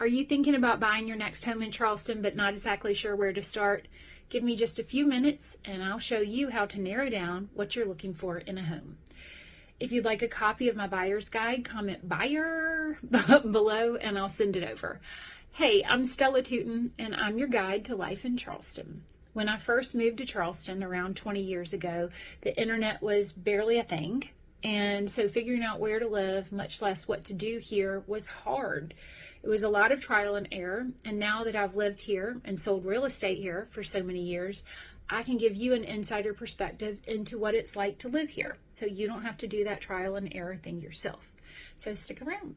Are you thinking about buying your next home in Charleston but not exactly sure where to start? Give me just a few minutes and I'll show you how to narrow down what you're looking for in a home. If you'd like a copy of my buyer's guide, comment buyer below and I'll send it over. Hey, I'm Stella Tootin and I'm your guide to life in Charleston. When I first moved to Charleston around 20 years ago, the internet was barely a thing. And so figuring out where to live, much less what to do here, was hard. It was a lot of trial and error. And now that I've lived here and sold real estate here for so many years, I can give you an insider perspective into what it's like to live here. So you don't have to do that trial and error thing yourself. So stick around.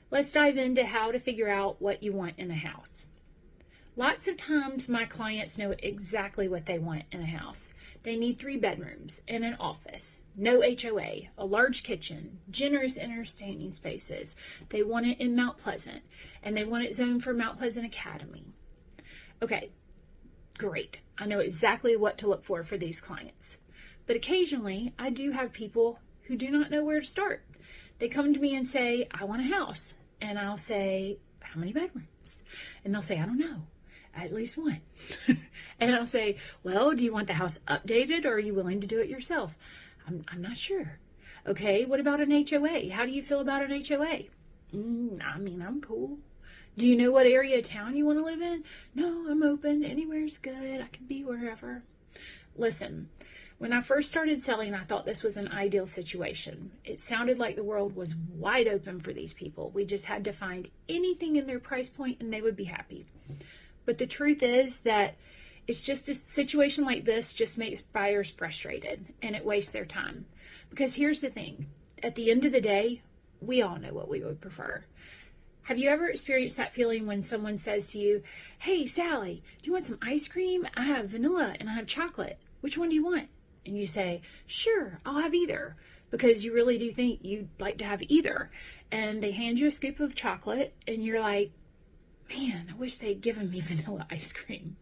Let's dive into how to figure out what you want in a house. Lots of times my clients know exactly what they want in a house. They need 3 bedrooms and an office, no HOA, a large kitchen, generous entertaining spaces. They want it in Mount Pleasant, and they want it zoned for Mount Pleasant Academy. Okay, great. I know exactly what to look for these clients. But occasionally, I do have people who do not know where to start. They come to me and say, I want a house. And I'll say, how many bedrooms? And they'll say, I don't know. At least one. And I'll say, well, do you want the house updated or are you willing to do it yourself? I'm not sure. Okay, what about an HOA? How do you feel about an HOA? I'm cool. Do you know what area of town you want to live in? No, I'm open. Anywhere's good. I can be wherever. Listen, when I first started selling, I thought this was an ideal situation. It sounded like the world was wide open for these people. We just had to find anything in their price point and they would be happy. But the truth is that it's just a situation like this just makes buyers frustrated and it wastes their time. Because here's the thing, at the end of the day, we all know what we would prefer. Have you ever experienced that feeling when someone says to you, hey, Sally, do you want some ice cream? I have vanilla and I have chocolate. Which one do you want? And you say, sure, I'll have either. Because you really do think you'd like to have either. And they hand you a scoop of chocolate and you're like, man, I wish they'd given me vanilla ice cream.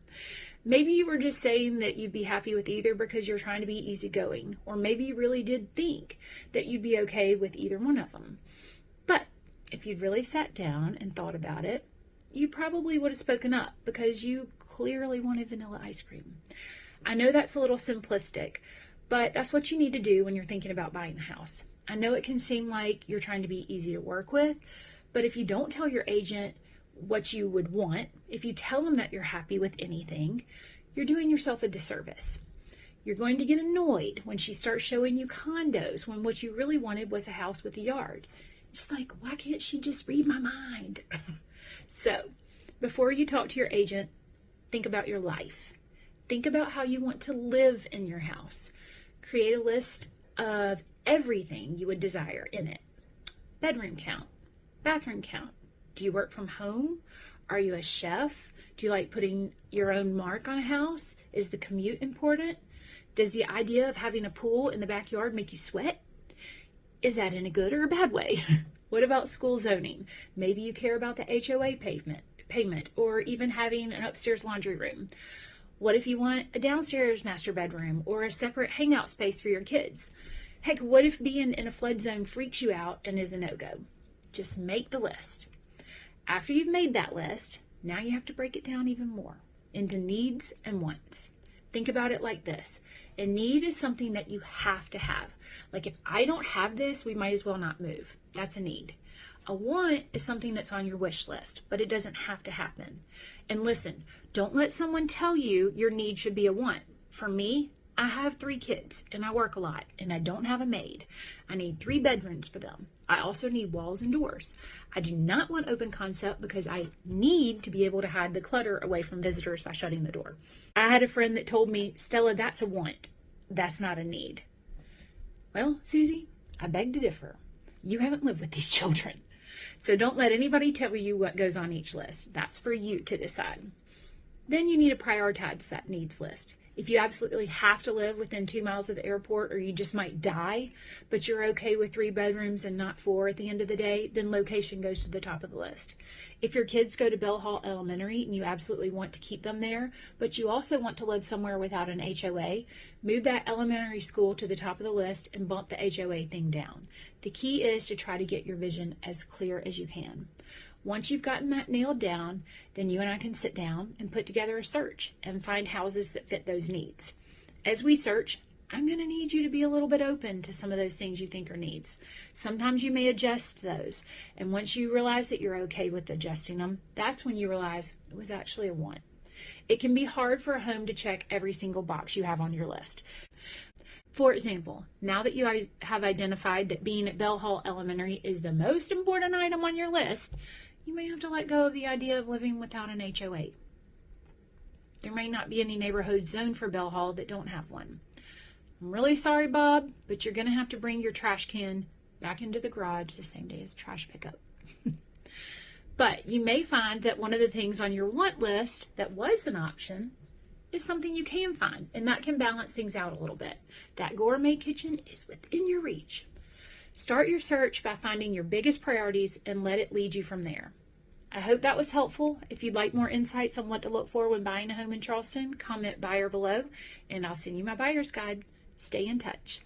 Maybe you were just saying that you'd be happy with either because you're trying to be easygoing. Or maybe you really did think that you'd be okay with either one of them. But if you'd really sat down and thought about it, you probably would have spoken up because you clearly wanted vanilla ice cream. I know that's a little simplistic, but that's what you need to do when you're thinking about buying a house. I know it can seem like you're trying to be easy to work with, but if you don't tell your agent what you would want, if you tell them that you're happy with anything, you're doing yourself a disservice. You're going to get annoyed when she starts showing you condos when what you really wanted was a house with a yard. It's like, why can't she just read my mind? So, before you talk to your agent, think about your life. Think about how you want to live in your house. Create a list of everything you would desire in it. Bedroom count, bathroom count. Do you work from home? Are you a chef? Do you like putting your own mark on a house? Is the commute important? Does the idea of having a pool in the backyard make you sweat? Is that in a good or a bad way? What about school zoning? Maybe you care about the HOA payment or even having an upstairs laundry room. What if you want a downstairs master bedroom or a separate hangout space for your kids? Heck, what if being in a flood zone freaks you out and is a no-go? Just make the list. After you've made that list, now you have to break it down even more into needs and wants. Think about it like this. A need is something that you have to have. Like if I don't have this, we might as well not move. That's a need. A want is something that's on your wish list, but it doesn't have to happen. And listen, don't let someone tell you your need should be a want. For me, I have 3 kids and I work a lot and I don't have a maid. I need 3 bedrooms for them. I also need walls and doors. I do not want open concept because I need to be able to hide the clutter away from visitors by shutting the door. I had a friend that told me, Stella, that's a want. That's not a need. Well, Susie, I beg to differ. You haven't lived with these children. So don't let anybody tell you what goes on each list. That's for you to decide. Then you need to prioritize that needs list. If you absolutely have to live within 2 miles of the airport or you just might die, but you're okay with 3 bedrooms and not 4 at the end of the day, then location goes to the top of the list. If your kids go to Bell Hall Elementary and you absolutely want to keep them there, but you also want to live somewhere without an HOA, move that elementary school to the top of the list and bump the HOA thing down. The key is to try to get your vision as clear as you can. Once you've gotten that nailed down, then you and I can sit down and put together a search and find houses that fit those needs. As we search, I'm going to need you to be a little bit open to some of those things you think are needs. Sometimes you may adjust those, and once you realize that you're okay with adjusting them, that's when you realize it was actually a want. It can be hard for a home to check every single box you have on your list. For example, now that you have identified that being at Bell Hall Elementary is the most important item on your list, you may have to let go of the idea of living without an HOA. There may not be any neighborhoods zoned for Bell Hall that don't have one. I'm really sorry, Bob, but you're going to have to bring your trash can back into the garage the same day as trash pickup. But you may find that one of the things on your want list that was an option is something you can find, and that can balance things out a little bit. That gourmet kitchen is within your reach. Start your search by finding your biggest priorities and let it lead you from there. I hope that was helpful. If you'd like more insights on what to look for when buying a home in Charleston, comment buyer below, and I'll send you my buyer's guide. Stay in touch.